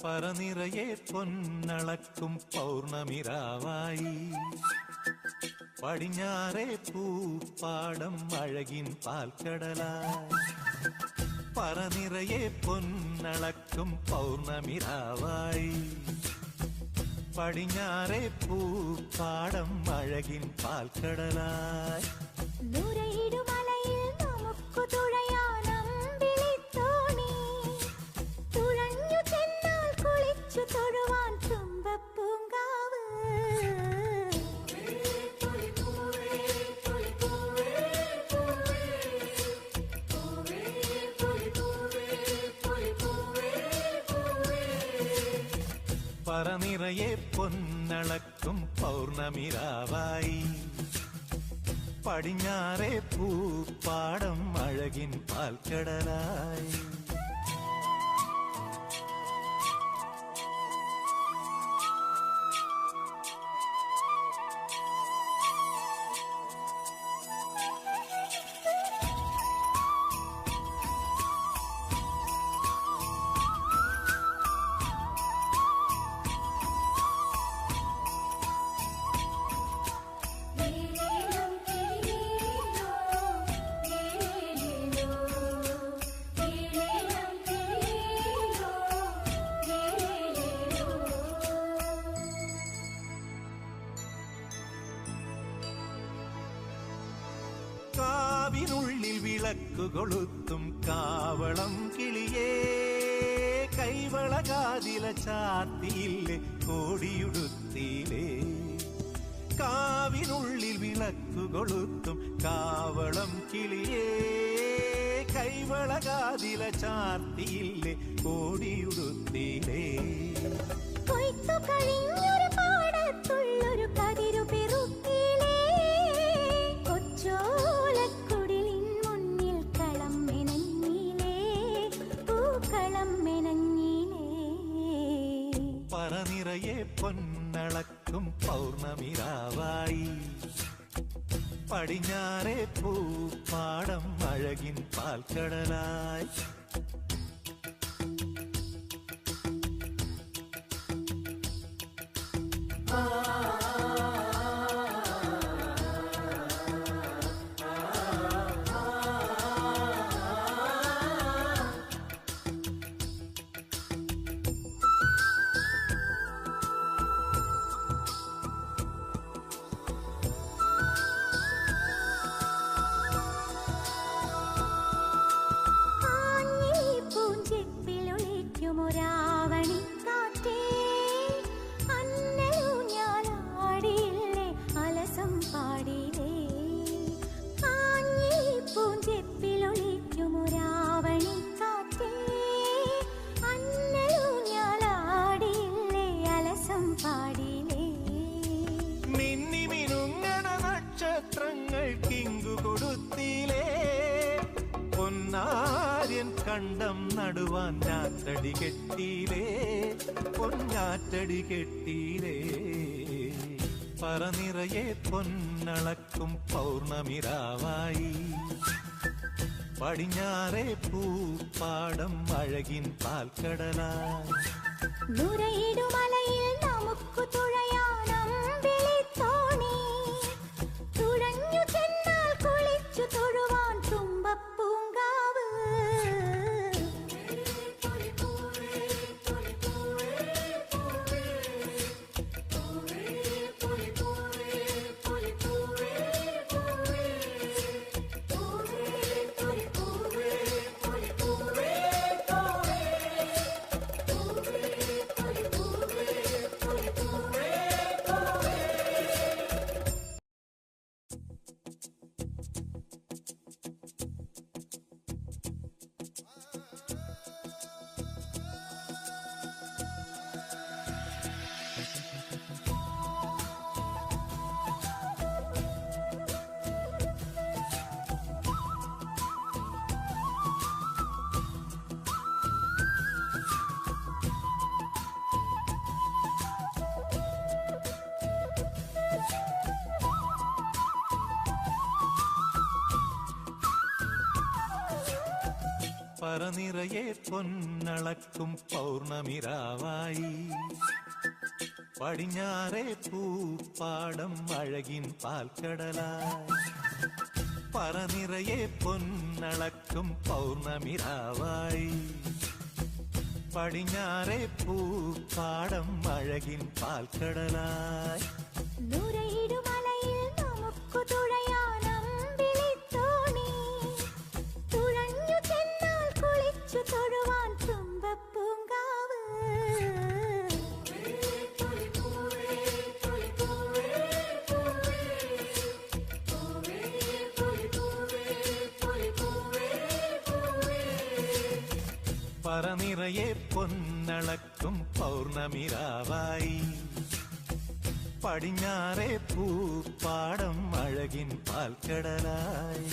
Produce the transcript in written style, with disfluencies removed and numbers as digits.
പറനിറയെ പൊന്നളക്കും പൗർണമിരാവായി പടിഞ്ഞാറേ പൂപ്പാടം അഴകിൻ പാൽക്കടലായി പറനിറയെ പൊന്നളക്കും പൗർണമിരാവായി പടിഞ്ഞാറേ പൂപ്പാടം അഴകിൻ പാൽക്കടലായി പറനിറയെ പൊന്നളക്കും പൗർണമിരാവായി പടിഞ്ഞാറേ പൂപ്പാടം അഴകിൻ പാൽക്കടലായി കാവിനുള്ളിൽ വിളക്കു കൊളുത്തും കാവളം കിളിയേ കൈവളകാതില ചാർത്തിയില്ലേ കോടിയുടുത്തിയിലേ കാവിനുള്ളിൽ വിളക്കു കൊളുത്തും കാവളം കിളിയേ കൈവളകാതില ചാർത്തിയില്ലേ കോടിയുടുത്തിയിലേ കൊയ്ത്തു കഴിഞ്ഞൊരു പാടത്തുള്ളൊരു കതിരു പെറുക്കിയിലേ കൊച്ചോലക്കുടിലിൻ മുന്നിൽ കളം മെനഞ്ഞിലേ പൂക്കളം മെനഞ്ഞിലേ പറനിറയെ പൊന്നളക്കും പൗർണമിരാവായി പടിഞ്ഞാറേ പൂപ്പാടം അഴകിൻ പാൽക്കടലായി നക്ഷത്രങ്ങൾക്കിങ്കു കൊടുത്തിലേ പൊന്നാര്യൻ കണ്ടം നടുവാൻ ഞാറ്റടി കെട്ടിയിലേ പൊന്നാറ്റടി കെട്ടിയിലേ പറനിറയെ പൊന്നളക്കും പൗർണമിരാവായി പടിഞ്ഞാറേ പൂപ്പാടം അഴകിൻ പാൽക്കടലായി നുരയിടുമലയിൽ നമുക്ക് തുഴയാനം വിളിത്തോണി തുഴഞ്ഞു ചെന്നാൽ കുളിച്ചു തൊഴുവാൻ തുമ്പപ്പൂങ്കാവ് പറനിറയെ പൊന്നളക്കും പൗർണമിരാവായി പടിഞ്ഞാറേ പൂപ്പാടം അഴകിൻ പാൽക്കടലായി പറനിറയെ പൊന്നളക്കും പൗർണമിരാവായി പടിഞ്ഞാറേ പൂപ്പാടം അഴകിൻ പാൽക്കടലായി നുരയിടുമലയിൽ നമുക്കു തുഴയാൻ അമ്പിളിത്തോണി തുഴഞ്ഞു ചെന്നാൽ കുളിച്ചു തൊഴുവാൻ തുമ്പപ്പൂങ്കാവ് പറനിറയെ പൊന്നളക്കും പൗർണമിരാവായി പടിഞ്ഞാറേ പൂപ്പാടം അഴകിൻ പാൽക്കടലായി